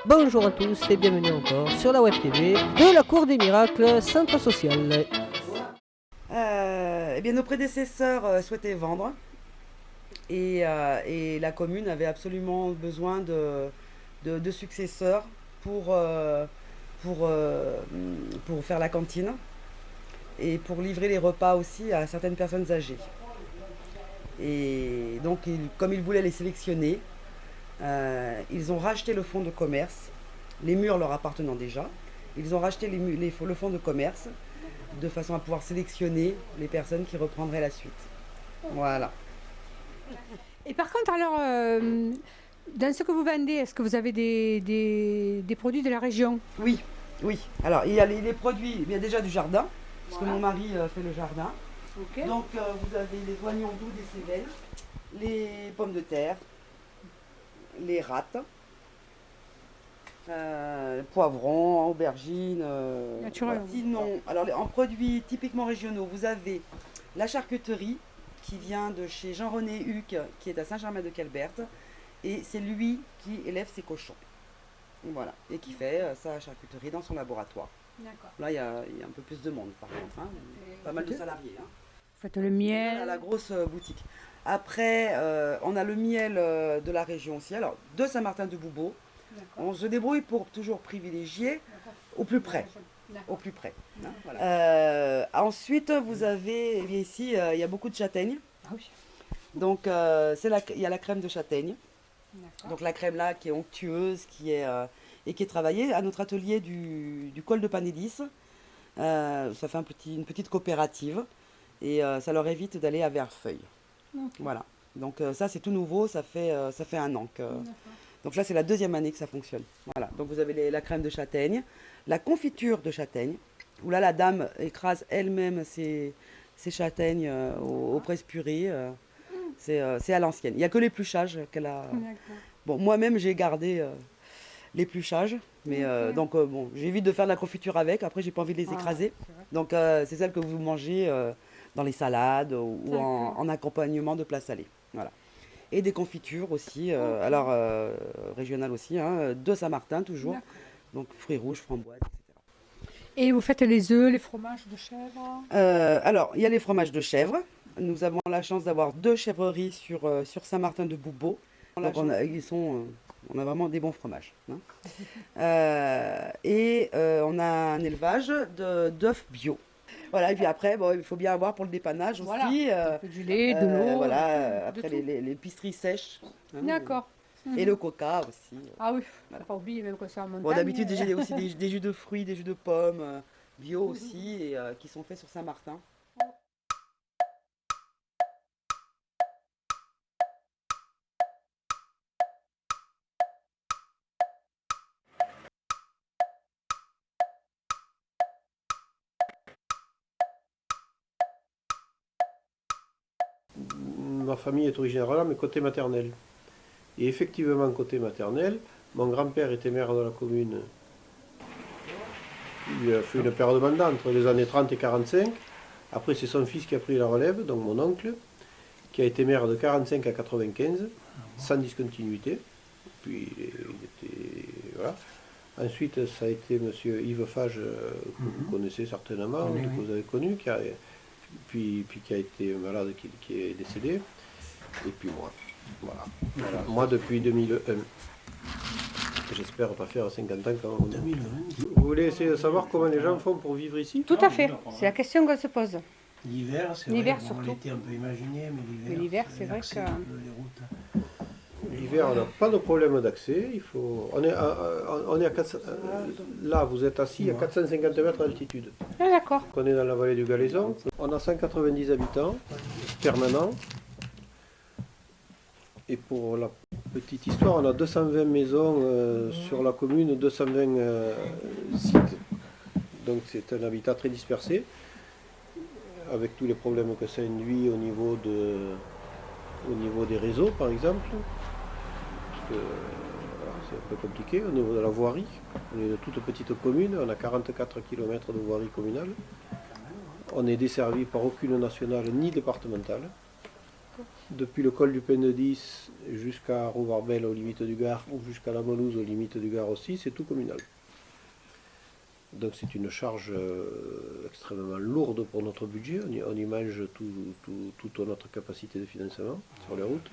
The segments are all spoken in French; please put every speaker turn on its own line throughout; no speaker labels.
Bonjour à tous et bienvenue encore sur la Web TV de la Cour des Miracles, Centre Social.
Eh bien, nos prédécesseurs souhaitaient vendre et la commune avait absolument besoin de successeurs pour, euh, pour faire la cantine et pour livrer les repas aussi à certaines personnes âgées. Et donc, comme ils voulaient les sélectionner, ils ont racheté le fonds de commerce, les murs leur appartenant déjà. Ils ont racheté le fonds de commerce de façon à pouvoir sélectionner les personnes qui reprendraient la suite. Voilà.
Et par contre, alors, dans ce que vous vendez, est-ce que vous avez des produits de la région?
Oui, oui. Alors, il y a les produits, il y a déjà du jardin, parce que mon mari fait le jardin.
Ok.
Donc, vous avez les oignons doux des Cévennes, les pommes de terre, les rattes, poivrons, aubergines.
Naturel.
Voilà. Sinon, alors en produits typiquement régionaux, vous avez la charcuterie qui vient de chez Jean-René Huc, qui est à Saint-Germain-de-Calbert, et c'est lui qui élève ses cochons. Voilà, et qui fait sa charcuterie dans son laboratoire.
D'accord.
Là, il y a un peu plus de monde, par contre, hein. Pas mal de salariés. Hein.
Vous faites le
À
miel.
la grosse boutique. Après, on a le miel de la région aussi. Alors, de Saint-Martin-de-Boubeau. On se débrouille pour toujours privilégier au plus près. Au plus près. Hein, voilà. Ensuite, vous avez ici, il y a beaucoup de châtaignes.
Ah oui.
Donc, il y a la crème de châtaigne.
D'accord.
Donc, la crème là qui est onctueuse et qui est travaillée à notre atelier du col de Panélis. Ça fait une petite coopérative et ça leur évite d'aller à Verfeuille.
Ok.
Voilà. Donc, ça, c'est tout nouveau. Ça fait 1 an que. Donc là, c'est la 2e année que ça fonctionne. Voilà. Donc vous avez la crème de châtaigne, la confiture de châtaigne, où là, la dame écrase elle-même ses châtaignes au presse-purée. C'est à l'ancienne. Il n'y a que l'épluchage qu'elle a.
D'accord.
Bon, moi-même, j'ai gardé l'épluchage. Mais donc, bon, j'évite de faire de la confiture avec. Après, j'ai pas envie de les écraser.
C'est vrai.
Donc, c'est celle que vous mangez dans les salades ou en accompagnement de plats salés. Voilà. Et des confitures aussi, alors régionales aussi, hein, de Saint-Martin toujours.
D'accord.
Donc fruits rouges, framboises, etc.
Et vous faites les œufs, les fromages de chèvre?
Alors, il y a les fromages de chèvre. Nous avons la chance d'avoir 2 chèvreries sur Saint-Martin-de-Boubeau. Donc on a vraiment des bons fromages. Hein. On a un élevage d'œufs bio. Voilà, et puis après, bon, il faut bien avoir pour le dépannage
Voilà.
aussi.
Un peu du lait, de l'eau.
Voilà,
de
après
tout.
l'épicerie sèche. Hein.
D'accord.
Et le coca aussi.
Ah oui,
Voilà.
faut pas oublier même que c'est en montagne.
Bon, d'habitude, j'ai aussi des jus de fruits, des jus de pommes, bio aussi, et qui sont faits sur Saint-Martin.
Ma famille est originaire là, mais côté maternel. Et effectivement, côté maternel, mon grand-père était maire de la commune. Il a fait une période de mandat entre les années 30 et 45. Après, c'est son fils qui a pris la relève, donc mon oncle, qui a été maire de 45 à 95, sans discontinuité. Puis, il était. Voilà. Ensuite, ça a été M. Yves Fage, que vous connaissez certainement,
Oui,
que
oui.
vous avez connu, puis qui a été malade, qui est décédé. Et puis moi. Voilà. Moi, depuis 2001. J'espère pas faire 50 ans quand même.
2020.
Vous voulez essayer de savoir comment les gens font pour vivre ici?
Tout à fait. C'est la question qu'on se pose.
L'hiver, c'est
L'hiver,
vrai. Bon,
surtout.
l'été, on peut imaginer, mais
L'hiver, c'est vrai
l'accès,
que-
un peu, les routes.
L'hiver, on n'a pas de problème d'accès. On est à 400, là, vous êtes assis à 450 mètres d'altitude.
Ah d'accord.
On est dans la vallée du Galaison. On a 190 habitants permanents. Et pour la petite histoire, on a 220 maisons sur la commune, 220 sites. Donc c'est un habitat très dispersé, avec tous les problèmes que ça induit au niveau des réseaux, par exemple. Parce que voilà, c'est un peu compliqué au niveau de la voirie. On est une toute petite commune, on a 44 km de voirie communale. On est desservi par aucune nationale ni départementale. depuis le col du Penedis jusqu'à Rouvarbel aux limites du Gard, ou jusqu'à la Molouse aux limites du Gard aussi, c'est tout communal. Donc c'est une charge extrêmement lourde pour notre budget. On y mange toute notre capacité de financement sur les routes.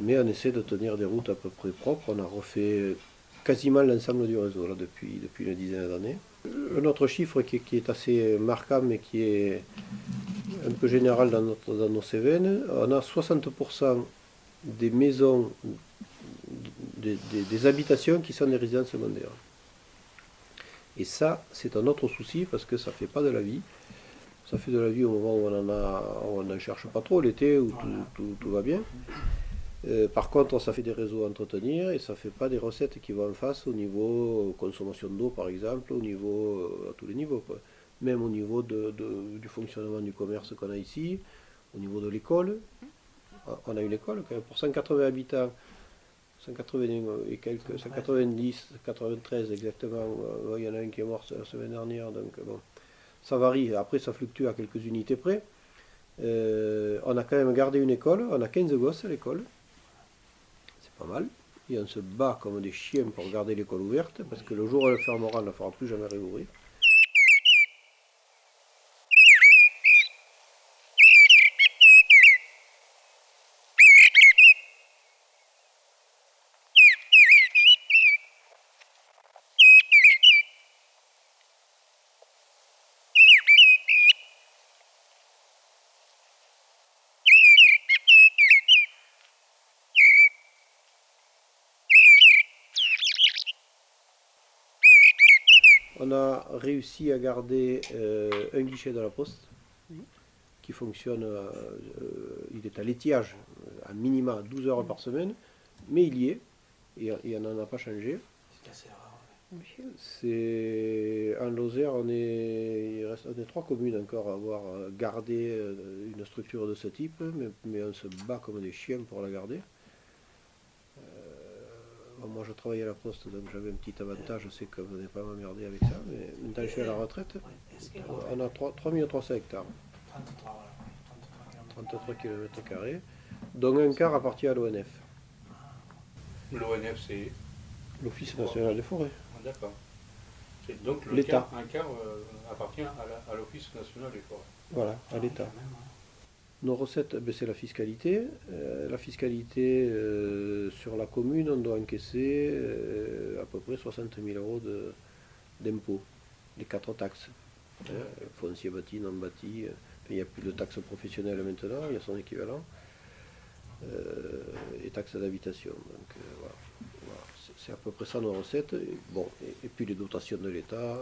Mais on essaie de tenir des routes à peu près propres. On a refait quasiment l'ensemble du réseau là, depuis une dizaine d'années. Un autre chiffre qui est assez marquant mais qui est un peu général dans nos Cévennes, on a 60% des maisons, des habitations qui sont des résidences secondaires. Et ça, c'est un autre souci parce que ça ne fait pas de la vie. Ça fait de la vie au moment où on n'en cherche pas trop, l'été où tout va bien. Par contre, ça fait des réseaux à entretenir et ça ne fait pas des recettes qui vont en face au niveau consommation d'eau, par exemple, au niveau, à tous les niveaux, quoi. Même au niveau du fonctionnement du commerce qu'on a ici, au niveau de l'école. On a une école quand même, pour 180 habitants, 180 et quelques, 190, 93 exactement. Il y en a un qui est mort la semaine dernière, donc bon, ça varie. Après, ça fluctue à quelques unités près. On a quand même gardé une école, on a 15 gosses à l'école. C'est pas mal. Et on se bat comme des chiens pour garder l'école ouverte, parce que le jour où elle fermera, on ne la fera plus jamais réouvrir. On a réussi à garder un guichet de la Poste qui fonctionne, il est à l'étiage, à minima 12 heures par semaine, mais il y est, et on n'en a pas changé.
C'est assez rare.
En Lozère, on est 3 communes encore à avoir gardé une structure de ce type, mais on se bat comme des chiens pour la garder. Moi, je travaillais à la Poste, donc j'avais un petit avantage. Je sais que vous n'allez pas m'emmerder avec ça, mais maintenant je suis à la retraite. On a 3300 hectares, 33 km², dont un quart appartient à l'ONF,
L'ONF, c'est.
l'Office national des forêts.
D'accord. C'est donc
L'État.
Un quart appartient à l'Office national des forêts.
Voilà, à l'État. Nos recettes, c'est la fiscalité. La fiscalité sur la commune, on doit encaisser à peu près 60 000 euros d'impôts, les 4 taxes. Foncier bâti, non bâti. Il n'y a plus de taxes professionnelles maintenant, il y a son équivalent. Et taxes d'habitation. Donc voilà. C'est à peu près ça nos recettes. Et puis les dotations de l'État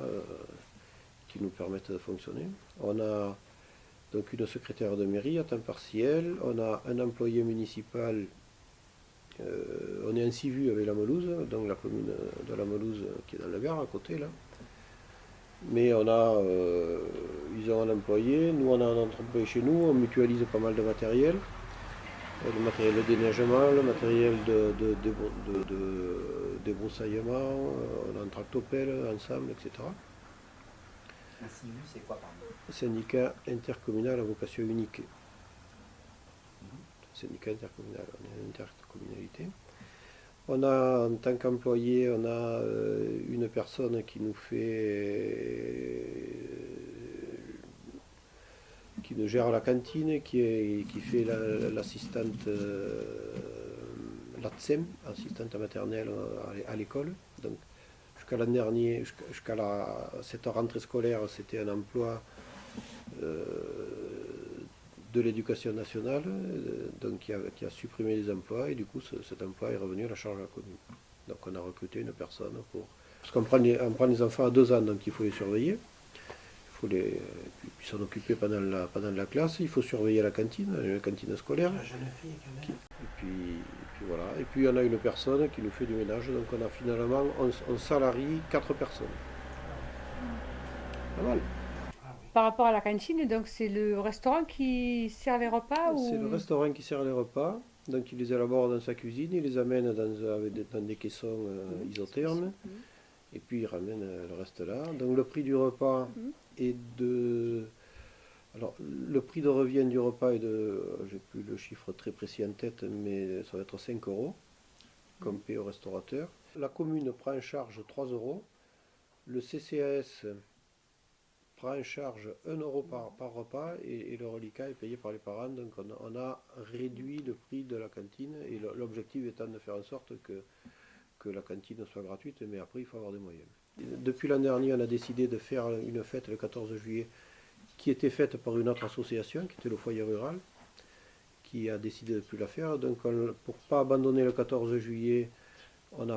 qui nous permettent de fonctionner. On a donc une secrétaire de mairie à temps partiel, on a un employé municipal, on est en Civu avec la Molouse, donc la commune de la Molouse qui est dans la gare à côté là. Mais on a, ils ont un employé, nous on a un autre employé chez nous, on mutualise pas mal de matériel. Le matériel de déneigement, le matériel de débroussaillement, on a un tractopelle ensemble, etc.
Un CIVU, c'est quoi, pardon?
Syndicat intercommunal à vocation unique. Syndicat intercommunal, on est une intercommunalité. On a, en tant qu'employé, on a une personne qui nous gère la cantine, qui fait l'assistante l'ATSEM, assistante maternelle à l'école. Donc, jusqu'à l'an dernier, jusqu'à cette rentrée scolaire, c'était un emploi de l'éducation nationale, donc qui a supprimé les emplois, et du coup cet emploi est revenu à la charge de la commune. Donc on a recruté une personne parce qu'on prend les enfants à 2 ans, donc il faut les surveiller, il faut puis s'en occuper pendant la classe, il faut surveiller la cantine scolaire.
La jeune fille, quand même.
Et puis voilà. Et puis on a une personne qui nous fait du ménage, donc on a finalement on salarie 4 personnes. Pas mal.
Par rapport à la cantine, donc c'est le restaurant qui sert les repas
C'est le restaurant qui sert les repas, donc il les élabore dans sa cuisine, il les amène dans des caissons isothermes, et puis il ramène le reste là. Donc le prix du repas est de Alors, le prix de revient du repas est j'ai plus le chiffre très précis en tête, mais ça va être 5 euros, comme paie au restaurateur. La commune prend en charge 3 euros. Le CCAS prend en charge 1 euro par repas et le reliquat est payé par les parents. Donc on a réduit le prix de la cantine et l'objectif étant de faire en sorte que la cantine soit gratuite, mais après il faut avoir des moyens. Depuis l'an dernier, on a décidé de faire une fête le 14 juillet qui était faite par une autre association, qui était le foyer rural, qui a décidé de ne plus la faire. Donc pour ne pas abandonner le 14 juillet, on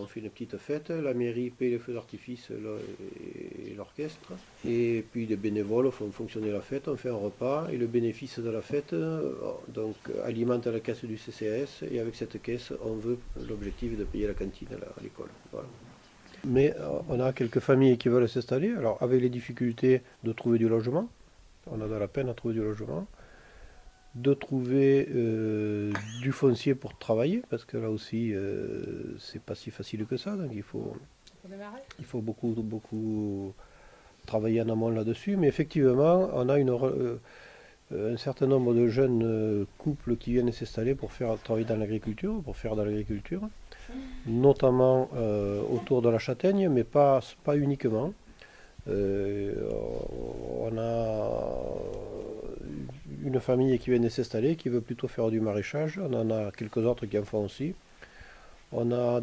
fait une petite fête, la mairie paye les feux d'artifice et l'orchestre, et puis les bénévoles font fonctionner la fête, on fait un repas, et le bénéfice de la fête donc, alimente la caisse du CCAS, et avec cette caisse, l'objectif est de payer la cantine à l'école. Voilà. Mais on a quelques familles qui veulent s'installer, alors avec les difficultés de trouver du logement, on a de la peine à trouver du logement, de trouver du foncier pour travailler, parce que là aussi, c'est pas si facile que ça, donc il faut beaucoup travailler en amont là-dessus, mais effectivement, on a un certain nombre de jeunes couples qui viennent s'installer pour travailler dans l'agriculture, notamment autour de la châtaigne, mais pas uniquement. On a une famille qui vient de s'installer, qui veut plutôt faire du maraîchage. On en a quelques autres qui en font aussi. On a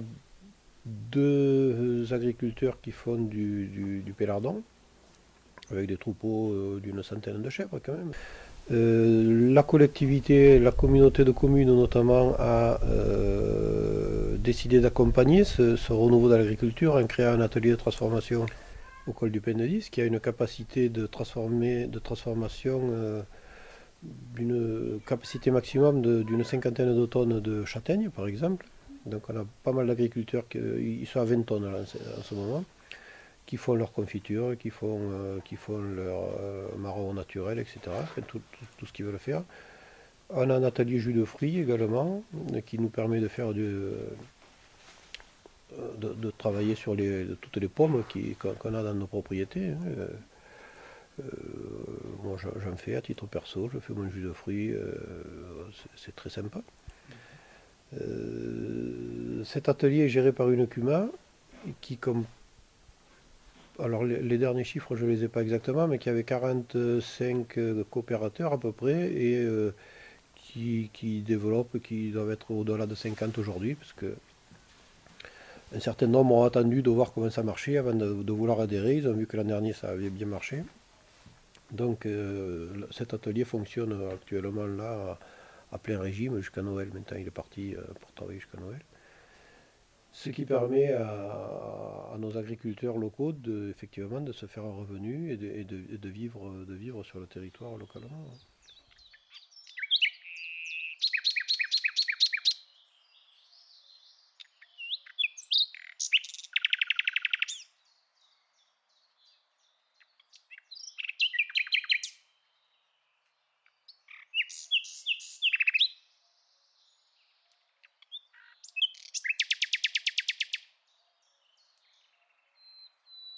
2 agriculteurs qui font du pélardon, avec des troupeaux d'une centaine de chèvres quand même. La communauté de communes notamment, a décidé d'accompagner ce renouveau de l'agriculture en créant un atelier de transformation au col du Penedis, qui a une capacité de transformation d'une capacité maximum d'une 50aine de tonnes de châtaignes, par exemple. Donc on a pas mal d'agriculteurs, ils sont à 20 tonnes là, en ce moment, qui font leur confiture, qui font leur marron naturel, etc. Enfin, tout ce qu'ils veulent faire. On a un atelier jus de fruits également, qui nous permet de faire de travailler sur toutes les pommes qu'on a dans nos propriétés. Moi j'en fais à titre perso, je fais mon jus de fruits, c'est très sympa. Cet atelier est géré par une CUMA qui, alors les derniers chiffres je ne les ai pas exactement, mais qui avait 45 coopérateurs à peu près, et qui développent, qui doivent être au-delà de 50 aujourd'hui, parce que un certain nombre ont attendu de voir comment ça marchait avant de vouloir adhérer. Ils ont vu que l'an dernier ça avait bien marché. Donc cet atelier fonctionne actuellement là à plein régime jusqu'à Noël. Maintenant il est parti pour travailler jusqu'à Noël. Ce qui permet à nos agriculteurs locaux effectivement de se faire un revenu et de vivre sur le territoire localement.